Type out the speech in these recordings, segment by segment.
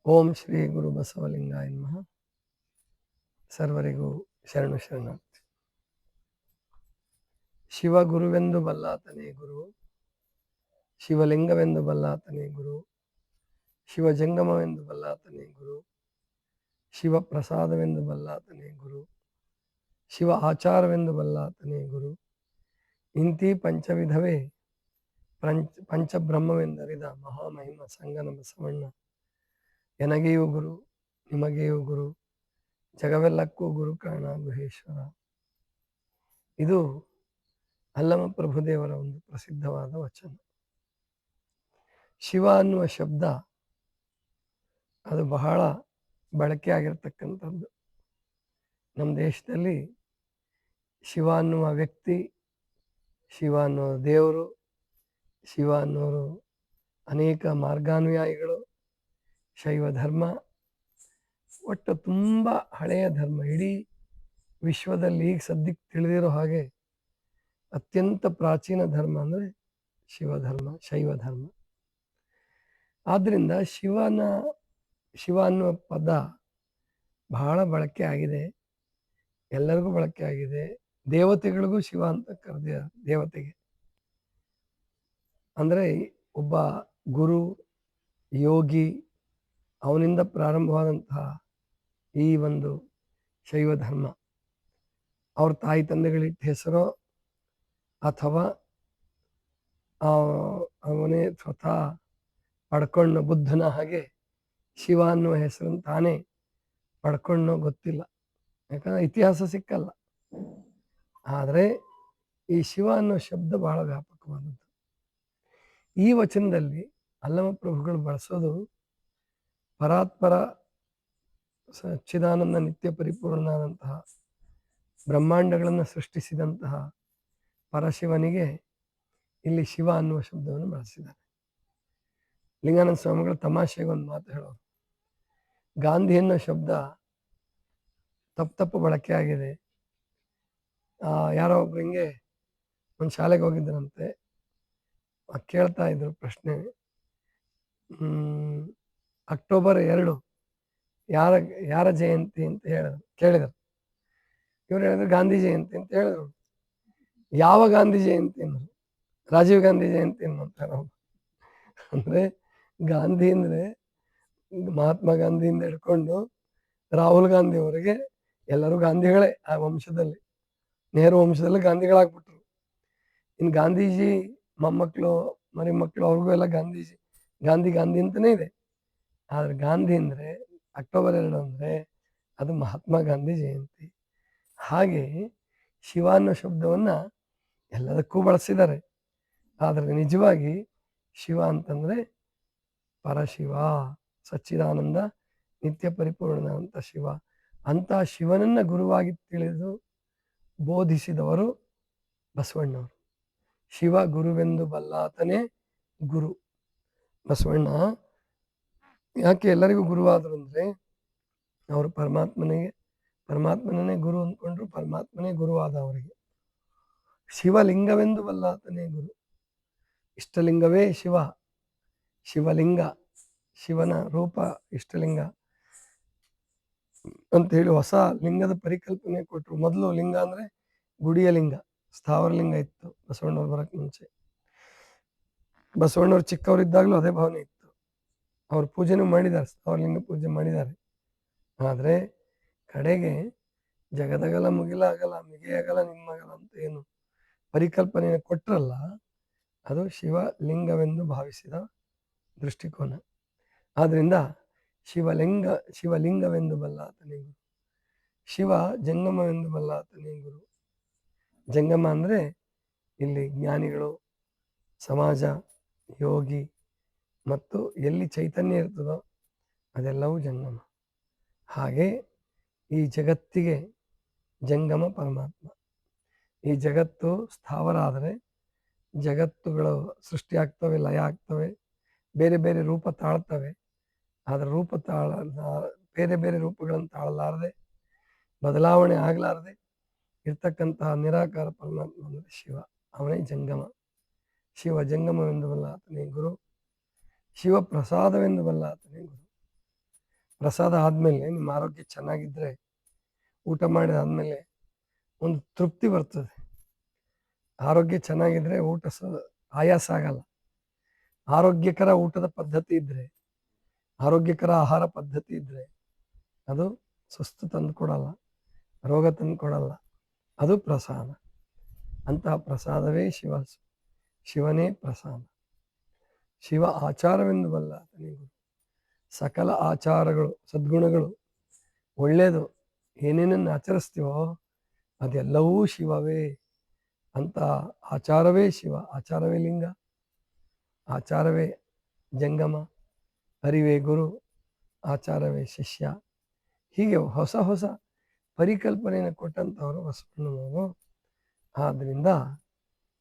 ಓಂ ಶ್ರೀ ಗುರು ಬಸವಲಿಂಗಾಯ ನಮಃ. ಸರ್ವರಿಗೂ ಶರಣು ಶರಣಾರ್ಥಿ. ಶಿವ ಗುರುವೆಂದು ಬಲ್ಲಾತನೇ ಗುರು, ಶಿವಲಿಂಗವೆಂದು ಬಲ್ಲಾತನೇ ಗುರು, ಶಿವಜಂಗಮವೆಂದು ಬಲ್ಲಾತನೇ ಗುರು, ಶಿವ ಪ್ರಸಾದವೆಂದು ಬಲ್ಲಾತನೇ ಗುರು, ಶಿವ ಆಚಾರವೆಂದು ಬಲ್ಲಾತನೇ ಗುರು. ಇಂತಿ ಪಂಚವಿಧವೇ ಪಂಚಬ್ರಹ್ಮವೆಂದರಿದ ಮಹಾಮಹಿಮ ಸಂಗನ ಬಸವಣ್ಣ ಎನಗೆಯೂ ಗುರು, ನಿಮಗೆಯೂ ಗುರು, ಜಗವೆಲ್ಲಕ್ಕೂ ಗುರು ಕಾರಣ ಗುಹೇಶ್ವರ. ಇದು ಅಲ್ಲಮ ಪ್ರಭುದೇವರ ಒಂದು ಪ್ರಸಿದ್ಧವಾದ ವಚನ. ಶಿವ ಅನ್ನುವ ಶಬ್ದ ಅದು ಬಹಳ ಬಳಕೆ ಆಗಿರ್ತಕ್ಕಂಥದ್ದು. ನಮ್ಮ ದೇಶದಲ್ಲಿ ಶಿವ ಅನ್ನುವ ವ್ಯಕ್ತಿ, ಶಿವ ಅನ್ನುವ ದೇವರು, ಶಿವ ಅನ್ನೋರು ಅನೇಕ ಮಾರ್ಗಾನುಯಾಯಿಗಳು, ಶೈವ ಧರ್ಮ ಒಟ್ಟು ತುಂಬ ಹಳೆಯ ಧರ್ಮ. ಇಡೀ ವಿಶ್ವದಲ್ಲಿ ಈಗ ಸದ್ಯಕ್ಕೆ ತಿಳಿದಿರೋ ಹಾಗೆ ಅತ್ಯಂತ ಪ್ರಾಚೀನ ಧರ್ಮ ಅಂದರೆ ಶಿವಧರ್ಮ, ಶೈವ ಧರ್ಮ. ಆದ್ದರಿಂದ ಶಿವ ಅನ್ನುವ ಪದ ಬಹಳ ಬಳಕೆ ಆಗಿದೆ, ಎಲ್ಲರಿಗೂ ಬಳಕೆ ಆಗಿದೆ. ದೇವತೆಗಳಿಗೂ ಶಿವ ಅಂತ ಕರೆದ ದೇವತೆಗೆ ಅಂದರೆ ಒಬ್ಬ ಗುರು ಯೋಗಿ, ಅವನಿಂದ ಪ್ರಾರಂಭವಾದಂತಹ ಈ ಒಂದು ಶೈವ ಧರ್ಮ ಅವ್ರ ತಾಯಿ ತಂದೆಗಳಿಟ್ಟ ಹೆಸರೋ ಅಥವಾ ಅವನೇ ಸ್ವತಃ ಪಡ್ಕೊಂಡು ಬುದ್ಧನ ಹಾಗೆ ಶಿವ ಅನ್ನುವ ಹೆಸರನ್ನು ತಾನೇ ಪಡ್ಕೊಂಡು ಗೊತ್ತಿಲ್ಲ, ಯಾಕಂದ್ರೆ ಇತಿಹಾಸ ಸಿಕ್ಕಲ್ಲ. ಆದರೆ ಈ ಶಿವ ಅನ್ನೋ ಶಬ್ದ ಬಹಳ ವ್ಯಾಪಕವಾದದ್ದು. ಈ ವಚನದಲ್ಲಿ ಅಲ್ಲಮ ಪ್ರಭುಗಳು ಬಳಸೋದು ಪರಾತ್ಪರ ಸಚ್ಚಿದಾನಂದ ನಿತ್ಯ ಪರಿಪೂರ್ಣನಾದಂತಹ ಬ್ರಹ್ಮಾಂಡಗಳನ್ನು ಸೃಷ್ಟಿಸಿದಂತಹ ಪರಶಿವನಿಗೆ ಇಲ್ಲಿ ಶಿವ ಅನ್ನುವ ಶಬ್ದವನ್ನು ಬಳಸಿದ್ದಾರೆ. ಲಿಂಗಾನಂದ ಸ್ವಾಮಿಗಳು ತಮಾಷೆಗೆ ಒಂದು ಮಾತು ಹೇಳೋರು, ಗಾಂಧಿ ಅನ್ನೋ ಶಬ್ದ ತಪ್ಪು ಬಳಕೆ ಆಗಿದೆ. ಯಾರೋ ಒಬ್ರು ಹಿಂಗೆ ಒಂದು ಶಾಲೆಗೆ ಹೋಗಿದ್ದರಂತೆ, ಕೇಳ್ತಾ ಇದ್ರು ಪ್ರಶ್ನೆ, ಅಕ್ಟೋಬರ್ 2 ಯಾರ ಜಯಂತಿ ಅಂತ ಕೇಳಿದರು. ಇವ್ರು ಹೇಳಿದ್ರು ಗಾಂಧಿ ಜಯಂತಿ ಅಂತ ಹೇಳಿದ್ರು. ಯಾವ ಗಾಂಧಿ ಜಯಂತಿ ಅನ್ನೋರು, ರಾಜೀವ್ ಗಾಂಧಿ ಜಯಂತಿ ಅನ್ನೋಂತಾರೆ. ಅಂದರೆ ಗಾಂಧಿ ಅಂದರೆ ಮಹಾತ್ಮ ಗಾಂಧಿಯಿಂದ ಹಿಡ್ಕೊಂಡು ರಾಹುಲ್ ಗಾಂಧಿಯವರೆಗೆ ಎಲ್ಲರೂ ಗಾಂಧಿಗಳೇ. ಆ ವಂಶದಲ್ಲಿ, ನೆಹರು ವಂಶದಲ್ಲಿ ಗಾಂಧಿಗಳಾಗ್ಬಿಟ್ರು. ಇನ್ನು ಗಾಂಧೀಜಿ ಮೊಮ್ಮಕ್ಕಳು ಮರಿ ಮಕ್ಕಳು ಅವ್ರಿಗೂ ಎಲ್ಲ ಗಾಂಧಿ ಅಂತಲೇ ಇದೆ. ಆದರೆ ಗಾಂಧಿ ಅಂದರೆ ಅಕ್ಟೋಬರ್ 2 ಅಂದರೆ ಅದು ಮಹಾತ್ಮ ಗಾಂಧಿ ಜಯಂತಿ. ಹಾಗೆ ಶಿವ ಅನ್ನೋ ಶಬ್ದವನ್ನು ಎಲ್ಲದಕ್ಕೂ ಬಳಸಿದ್ದಾರೆ. ಆದರೆ ನಿಜವಾಗಿ ಶಿವ ಅಂತಂದರೆ ಪರಶಿವ, ಸಚ್ಚಿದಾನಂದ ನಿತ್ಯ ಪರಿಪೂರ್ಣನಾದಂಥ ಶಿವ. ಅಂಥ ಶಿವನನ್ನು ಗುರುವಾಗಿ ತಿಳಿದು ಬೋಧಿಸಿದವರು ಬಸವಣ್ಣವರು. ಶಿವ ಗುರುವೆಂದು ಬಲ್ಲಾತನೇ ಗುರು. ಬಸವಣ್ಣ ಯಾಕೆ ಎಲ್ಲರಿಗೂ ಗುರುವಾದರು ಅಂದರೆ ಅವರು ಪರಮಾತ್ಮನೇ ಗುರು ಅಂದ್ಕೊಂಡ್ರು, ಪರಮಾತ್ಮನೇ ಗುರುವಾದ ಅವರಿಗೆ. ಶಿವಲಿಂಗವೆಂದು ಬಲ್ಲಾತನೇ ಗುರು. ಇಷ್ಟಲಿಂಗವೇ ಶಿವ, ಶಿವಲಿಂಗ, ಶಿವನ ರೂಪ ಇಷ್ಟಲಿಂಗ ಅಂತ ಹೇಳಿ ಹೊಸ ಲಿಂಗದ ಪರಿಕಲ್ಪನೆ ಕೊಟ್ಟರು. ಮೊದಲು ಲಿಂಗ ಅಂದರೆ ಗುಡಿಯ ಲಿಂಗ, ಸ್ಥಾವರ ಲಿಂಗ ಇತ್ತು ಬಸವಣ್ಣವ್ರು ಬರೋಕ್ಕೆ ಮುಂಚೆ. ಬಸವಣ್ಣವ್ರು ಚಿಕ್ಕವರಿದ್ದಾಗಲೂ ಅದೇ ಭಾವನೆ ಇತ್ತು. ಅವ್ರು ಪೂಜೆನೂ ಮಾಡಿದ್ದಾರೆ, ಸ್ಥಾವರ ಲಿಂಗ ಪೂಜೆ ಮಾಡಿದ್ದಾರೆ. ಆದರೆ ಕಡೆಗೆ ಜಗದಗಲ ಮುಗಿಲಾಗಲ್ಲ ಮಿಗೆಯಗಲ ನಿಮ್ಮಗಲ ಅಂತ ಏನು ಪರಿಕಲ್ಪನೆಯನ್ನು ಕೊಟ್ಟರಲ್ಲ, ಅದು ಶಿವಲಿಂಗವೆಂದು ಭಾವಿಸಿದ ದೃಷ್ಟಿಕೋನ. ಆದ್ದರಿಂದ ಶಿವಲಿಂಗವೆಂದು ಬಲ್ಲಾತನೇ ಗುರು, ಶಿವ ಜಂಗಮವೆಂದು ಬಲ್ಲಾತನೇ ಗುರು. ಜಂಗಮ ಅಂದರೆ ಇಲ್ಲಿ ಜ್ಞಾನಿಗಳು, ಸಮಾಜ, ಯೋಗಿ ಮತ್ತು ಎಲ್ಲಿ ಚೈತನ್ಯ ಇರ್ತದೋ ಅದೆಲ್ಲವೂ ಜಂಗಮ. ಹಾಗೆ ಈ ಜಗತ್ತಿಗೆ ಜಂಗಮ ಪರಮಾತ್ಮ. ಈ ಜಗತ್ತು ಸ್ಥಾವರ ಆದರೆ ಜಗತ್ತುಗಳು ಸೃಷ್ಟಿಯಾಗ್ತವೆ, ಲಯ ಆಗ್ತವೆ, ಬೇರೆ ಬೇರೆ ರೂಪ ತಾಳ್ತವೆ. ಆದರೆ ಬೇರೆ ಬೇರೆ ರೂಪಗಳನ್ನು ತಾಳಲಾರದೆ, ಬದಲಾವಣೆ ಆಗಲಾರದೆ ಇರ್ತಕ್ಕಂತಹ ನಿರಾಕಾರ ಪರಮಾತ್ಮ ಅಂದರೆ ಶಿವ, ಅವನೇ ಜಂಗಮ. ಶಿವ ಜಂಗಮವೆಂದು ಬಲ್ಲಾತನೇ ಗುರು, ಶಿವ ಪ್ರಸಾದವೆಂದು ಬಲ್ಲಾತನೇ ಗುರು. ಪ್ರಸಾದ ಆದಮೇಲೆ ನಿಮ್ಮ ಆರೋಗ್ಯ ಚೆನ್ನಾಗಿದ್ದರೆ ಊಟ ಮಾಡಿದಾದ್ಮೇಲೆ ಒಂದು ತೃಪ್ತಿ ಬರ್ತದೆ. ಆರೋಗ್ಯ ಚೆನ್ನಾಗಿದ್ದರೆ ಊಟ ಆಯಾಸ ಆಗಲ್ಲ. ಆರೋಗ್ಯಕರ ಊಟದ ಪದ್ಧತಿ ಇದ್ದರೆ, ಆರೋಗ್ಯಕರ ಆಹಾರ ಪದ್ಧತಿ ಇದ್ದರೆ ಅದು ಸುಸ್ತು ತಂದು ಕೊಡಲ್ಲ, ರೋಗ ತಂದು ಕೊಡಲ್ಲ. ಅದು ಪ್ರಸಾದ. ಅಂತಹ ಪ್ರಸಾದವೇ ಶಿವನೇ ಪ್ರಸಾದ. ಶಿವ ಆಚಾರವೆಂದು ಬಲ್ಲ ಆತನಿಗೂ ಸಕಲ ಆಚಾರಗಳು, ಸದ್ಗುಣಗಳು, ಒಳ್ಳೆಯದು ಏನೇನನ್ನು ಆಚರಿಸ್ತೀವೋ ಅದೆಲ್ಲವೂ ಶಿವವೇ. ಅಂತ ಆಚಾರವೇ ಶಿವ, ಆಚಾರವೇ ಲಿಂಗ, ಆಚಾರವೇ ಜಂಗಮ, ಅರಿವೇ ಗುರು, ಆಚಾರವೇ ಶಿಷ್ಯ. ಹೀಗೆ ಹೊಸ ಹೊಸ ಪರಿಕಲ್ಪನೆಯನ್ನು ಕೊಟ್ಟಂಥವರು ಬಸವಣ್ಣನವರು. ಆದ್ದರಿಂದ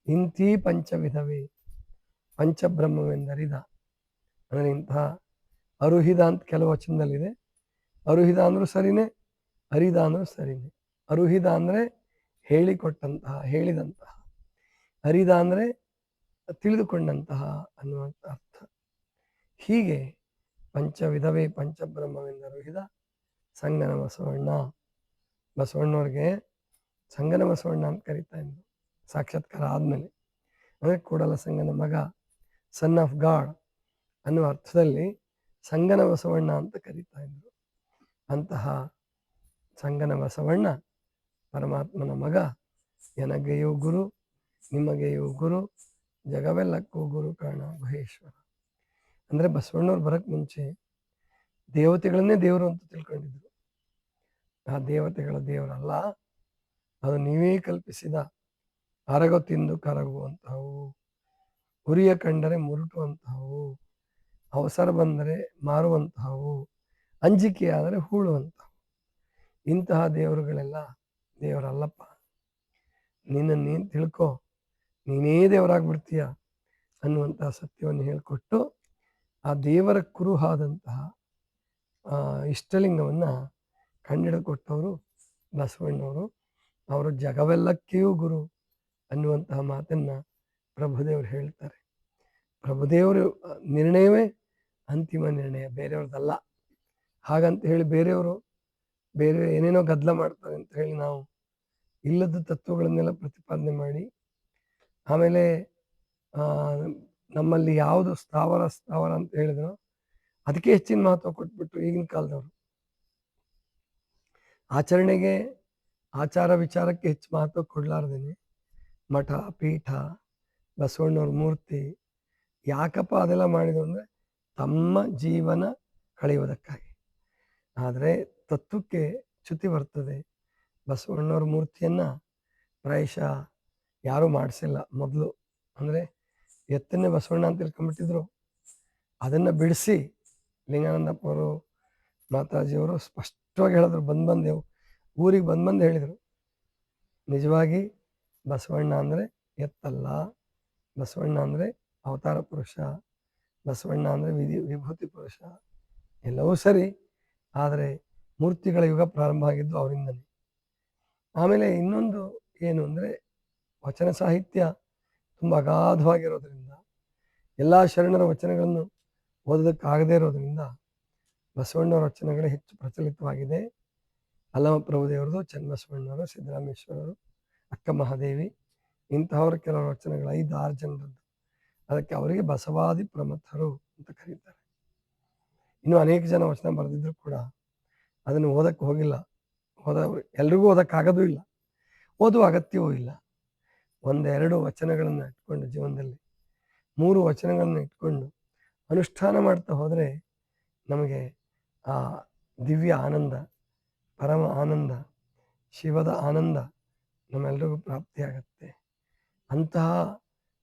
ಇಂಥೀ ಪಂಚವಿಧವೇ ಪಂಚಬ್ರಹ್ಮವೆಂದರಿದ ಅಂದರೆ ಇಂತಹ ಅರುಹಿದ ಅಂತ ಕೆಲವು ವಚನದಲ್ಲಿದೆ. ಅರುಹಿದ ಅಂದರೂ ಸರಿನೇ, ಅರಿದ ಅಂದರೂ ಸರಿನೇ. ಅರುಹಿದ ಅಂದರೆ ಹೇಳಿಕೊಟ್ಟಂತಹ, ಹೇಳಿದಂತಹ. ಅರಿದ ಅಂದರೆ ತಿಳಿದುಕೊಂಡಂತಹ ಅನ್ನುವಂಥ ಅರ್ಥ. ಹೀಗೆ ಪಂಚವಿಧವೇ ಪಂಚಬ್ರಹ್ಮವೆಂದರುಹಿದ ಸಂಗನ ಬಸವಣ್ಣ. ಬಸವಣ್ಣವ್ರಿಗೆ ಸಂಗನ ಬಸವಣ್ಣ ಅಂತ ಕರೀತಾ ಇದ್ರು ಸಾಕ್ಷಾತ್ಕಾರ ಆದಮೇಲೆ. ಅಂದರೆ ಕೂಡಲ ಸಂಗನ ಮಗ, ಸನ್ ಆಫ್ ಗಾಡ್ ಅನ್ನುವ ಅರ್ಥದಲ್ಲಿ ಸಂಗನ ಬಸವಣ್ಣ ಅಂತ ಕರೀತಾ ಇದ್ರು. ಅಂತಹ ಸಂಗನ ಬಸವಣ್ಣ ಪರಮಾತ್ಮನ ಮಗ, ಎನಗೆಯೂ ಗುರು ನಿಮಗೆಯೂ ಗುರು ಜಗವೆಲ್ಲಕ್ಕೂ ಗುರು ಕಾರಣ ಮಹೇಶ್ವರ. ಅಂದರೆ ಬಸವಣ್ಣವ್ರು ಬರೋಕ್ಕೆ ಮುಂಚೆ ದೇವತೆಗಳನ್ನೇ ದೇವರು ಅಂತ ತಿಳ್ಕೊಂಡಿದ್ರು. ಆ ದೇವತೆಗಳ ದೇವರಲ್ಲ, ಅದು ನೀವೇ ಕಲ್ಪಿಸಿದ ಅರಗ ತಿಂದು ಕರಗುವಂತಹವು, ಉರಿಯ ಕಂಡರೆ ಮುರುಟುವಂತಹವು, ಅವಸರ ಬಂದರೆ ಮಾರುವಂತಹವು, ಅಂಜಿಕೆಯಾದರೆ ಹೂಳುವಂತಹವು. ಇಂತಹ ದೇವರುಗಳೆಲ್ಲ ದೇವರಲ್ಲಪ್ಪ. ನಿನ್ನನ್ನು ನೀನು ತಿಳ್ಕೊ, ನೀನೇ ದೇವರಾಗ್ಬಿಡ್ತೀಯ ಅನ್ನುವಂತಹ ಸತ್ಯವನ್ನು ಹೇಳಿಕೊಟ್ಟು ಆ ದೇವರ ಕುರುಹಾದಂತಹ ಇಷ್ಟಲಿಂಗವನ್ನು ಕಂಡಿಡಿಕೊಟ್ಟವರು ಬಸವಣ್ಣವರು. ಅವರು ಜಗವೆಲ್ಲಕ್ಕೆಯೂ ಗುರು ಅನ್ನುವಂತಹ ಮಾತನ್ನು ಪ್ರಭುದೇವರು ಹೇಳ್ತಾರೆ. ಪ್ರಭುದೇವರು ನಿರ್ಣಯವೇ ಅಂತಿಮ ನಿರ್ಣಯ, ಬೇರೆಯವ್ರದ್ದಲ್ಲ. ಹಾಗಂತ ಹೇಳಿ ಬೇರೆ ಏನೇನೋ ಗದ್ದಲ ಮಾಡ್ತಾರೆ ಅಂತ ಹೇಳಿ ನಾವು ಇಲ್ಲದ ತತ್ವಗಳನ್ನೆಲ್ಲ ಪ್ರತಿಪಾದನೆ ಮಾಡಿ ಆಮೇಲೆ ನಮ್ಮಲ್ಲಿ ಯಾವುದು ಸ್ಥಾವರ ಅಂತ ಹೇಳಿದ್ರು ಅದಕ್ಕೆ ಹೆಚ್ಚಿನ ಮಹತ್ವ ಕೊಟ್ಬಿಟ್ರು ಈಗಿನ ಕಾಲದವರು. ಆಚರಣೆಗೆ, ಆಚಾರ ವಿಚಾರಕ್ಕೆ ಹೆಚ್ಚು ಮಹತ್ವ ಕೊಡಲಾರ್ದೇನೆ ಮಠ, ಪೀಠ, ಬಸವಣ್ಣವ್ರ ಮೂರ್ತಿ ಯಾಕಪ್ಪ ಅದೆಲ್ಲ ಮಾಡಿದ್ರು ಅಂದರೆ ತಮ್ಮ ಜೀವನ ಕಳೆಯುವುದಕ್ಕಾಗಿ. ಆದರೆ ತತ್ವಕ್ಕೆ ಚ್ಯುತಿ ಬರ್ತದೆ. ಬಸವಣ್ಣವ್ರ ಮೂರ್ತಿಯನ್ನು ಪ್ರಾಯಶಃ ಯಾರೂ ಮಾಡಿಸಿಲ್ಲ ಮೊದಲು. ಅಂದರೆ ಎತ್ತನ್ನೇ ಬಸವಣ್ಣ ಅಂತ ತಿಳ್ಕೊಂಬಿಟ್ಟಿದ್ರು. ಅದನ್ನು ಬಿಡಿಸಿ ಲಿಂಗಾನಂದಪ್ಪವರು, ಮಾತಾಜಿಯವರು ಸ್ಪಷ್ಟವಾಗಿ ಹೇಳಿದ್ರು. ಬಂದೆವು ಊರಿಗೆ ಬಂದು ಹೇಳಿದರು, ನಿಜವಾಗಿ ಬಸವಣ್ಣ ಅಂದರೆ ಎತ್ತಲ್ಲ, ಬಸವಣ್ಣ ಅಂದರೆ ಅವತಾರ ಪುರುಷ, ಬಸವಣ್ಣ ಅಂದರೆ ವಿಭೂತಿ ಪುರುಷ, ಎಲ್ಲವೂ ಸರಿ. ಆದರೆ ಮೂರ್ತಿಗಳ ಯುಗ ಪ್ರಾರಂಭ ಆಗಿದ್ದು ಅವರಿಂದನೇ. ಆಮೇಲೆ ಇನ್ನೊಂದು ಏನು ಅಂದರೆ ವಚನ ಸಾಹಿತ್ಯ ತುಂಬ ಅಗಾಧವಾಗಿರೋದ್ರಿಂದ, ಎಲ್ಲ ಶರಣರ ವಚನಗಳನ್ನು ಓದೋದಕ್ಕಾಗದೇ ಇರೋದ್ರಿಂದ ಬಸವಣ್ಣವರ ವಚನಗಳೇ ಹೆಚ್ಚು ಪ್ರಚಲಿತವಾಗಿದೆ. ಅಲ್ಲಮ ಪ್ರಭುದೇವರದು, ಚನ್ನಬಸವಣ್ಣವರು, ಸಿದ್ದರಾಮೇಶ್ವರರು, ಅಕ್ಕ ಮಹಾದೇವಿ ಇಂತಹವರು ಕೆಲವರು ವಚನಗಳು 5-6 ಜನರದ್ದು. ಅದಕ್ಕೆ ಅವರಿಗೆ ಬಸವಾದಿ ಪ್ರಮಥರು ಅಂತ ಕರೀತಾರೆ. ಇನ್ನು ಅನೇಕ ಜನ ವಚನ ಬರೆದಿದ್ರು ಕೂಡ ಅದನ್ನು ಓದಕ್ಕೆ ಹೋಗಿಲ್ಲ. ಎಲ್ರಿಗೂ ಓದಕ್ಕಾಗೋದೂ ಇಲ್ಲ, ಓದುವ ಅಗತ್ಯವೂ ಇಲ್ಲ. 1-2 ವಚನಗಳನ್ನು ಇಟ್ಕೊಂಡು ಜೀವನದಲ್ಲಿ 3 ವಚನಗಳನ್ನು ಇಟ್ಕೊಂಡು ಅನುಷ್ಠಾನ ಮಾಡ್ತಾ ಹೋದರೆ ನಮಗೆ ಆ ದಿವ್ಯ ಆನಂದ, ಪರಮ ಆನಂದ, ಶಿವದ ಆನಂದ ನಮ್ಮೆಲ್ಲರಿಗೂ ಪ್ರಾಪ್ತಿಯಾಗತ್ತೆ. ಅಂತಹ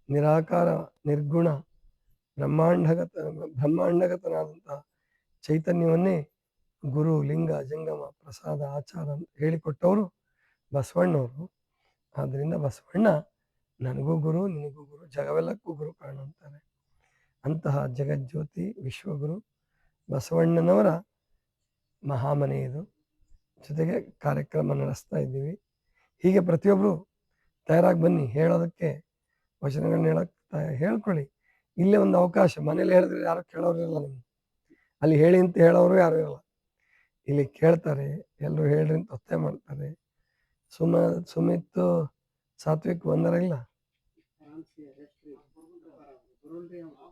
ನಿರಾಕಾರ, ನಿರ್ಗುಣ, ಬ್ರಹ್ಮಾಂಡಗತನಾದಂತಹ ಚೈತನ್ಯವನ್ನೇ ಗುರು, ಲಿಂಗ, ಜಂಗಮ, ಪ್ರಸಾದ, ಆಚಾರ ಅಂತ ಹೇಳಿಕೊಟ್ಟವರು ಬಸವಣ್ಣವರು. ಆದ್ದರಿಂದ ಬಸವಣ್ಣ ನನಗೂ ಗುರು, ನಿನಗೂ ಗುರು, ಜಗವೆಲ್ಲಕ್ಕೂ ಗುರು ಕಾರಣ ಅಂತಾರೆ. ಅಂತಹ ಜಗಜ್ಯೋತಿ ವಿಶ್ವಗುರು ಬಸವಣ್ಣನವರ ಮಹಾಮನೆ ಇದು. ಜೊತೆಗೆ ಕಾರ್ಯಕ್ರಮ ನಡೆಸ್ತಾ ಇದ್ದೀವಿ. ಹೀಗೆ ಪ್ರತಿಯೊಬ್ಬರು ತಯಾರಾಗಿ ಬನ್ನಿ, ಹೇಳೋದಕ್ಕೆ ವಚನಗಳನ್ನ ಹೇಳಕ್ಕೆ ಹೇಳ್ಕೊಳ್ಳಿ. ಇಲ್ಲೇ ಒಂದು ಅವಕಾಶ. ಮನೇಲಿ ಹೇಳಿದ್ರೆ ಯಾರು ಕೇಳೋರು ಇರಲ್ಲ, ನಿಮ್ಗೆ ಅಲ್ಲಿ ಹೇಳಿ ಅಂತ ಹೇಳೋರು ಯಾರು ಇರಲ್ಲ. ಇಲ್ಲಿ ಕೇಳ್ತಾರೆ, ಎಲ್ಲರೂ ಹೇಳ್ರಿ ಅಂತ ಒತ್ತಾಯ ಮಾಡ್ತಾರೆ. ಸುಮಿತ್ ಸಾತ್ವಿಕ್ ಬಂದಾರ ಇಲ್ಲ?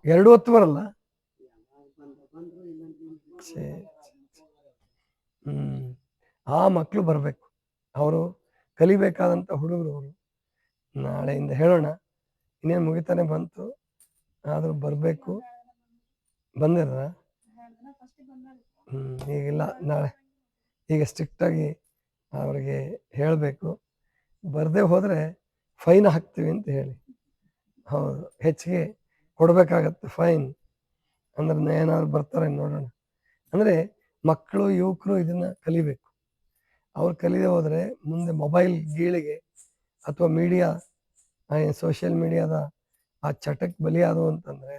2 ಹೊತ್ತು ಬರಲ್ಲ? ಛೇ, ಆ ಮಕ್ಕಳು ಬರಬೇಕು. ಅವರು ಕಲಿಬೇಕಾದಂಥ ಹುಡುಗರು ಅವರು. ನಾಳೆಯಿಂದ ಹೇಳೋಣ. ಇನ್ನೇನು ಮುಗಿತಾನೆ ಬಂತು, ಆದರೂ ಬರಬೇಕು. ಬಂದಿರ? ಈಗಿಲ್ಲ, ನಾಳೆ ಈಗ ಸ್ಟ್ರಿಕ್ಟಾಗಿ ಅವ್ರಿಗೆ ಹೇಳಬೇಕು. ಬರದೇ ಹೋದರೆ ಫೈನ್ ಹಾಕ್ತೀವಿ ಅಂತ ಹೇಳಿ. ಹೌದು, ಹೆಚ್ಚಿಗೆ ಕೊಡಬೇಕಾಗತ್ತೆ ಫೈನ್. ಅಂದ್ರೆ ಏನಾದ್ರು ಬರ್ತಾರೆ ನೋಡೋಣ. ಅಂದರೆ ಮಕ್ಕಳು ಯುವಕರು ಇದನ್ನು ಕಲಿಬೇಕು. ಅವ್ರು ಕಲಿದೇ ಹೋದರೆ ಮುಂದೆ ಮೊಬೈಲ್ ಗೀಳಿಗೆ ಅಥವಾ ಮೀಡಿಯಾ, ಸೋಷಿಯಲ್ ಮೀಡಿಯಾದ ಆ ಚಟಕ್ಕೆ ಬಲಿಯಾದವು ಅಂತಂದರೆ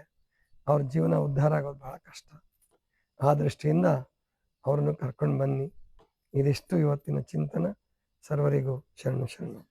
ಅವ್ರ ಜೀವನ ಉದ್ಧಾರ ಆಗೋದು ಭಾಳ ಕಷ್ಟ. ಆ ದೃಷ್ಟಿಯಿಂದ ಅವ್ರನ್ನು ಕರ್ಕೊಂಡು ಬನ್ನಿ. ಇದಿಷ್ಟು ಇವತ್ತಿನ ಚಿಂತನ. ಸರ್ವರಿಗೂ ಶರಣು ಶರಣು.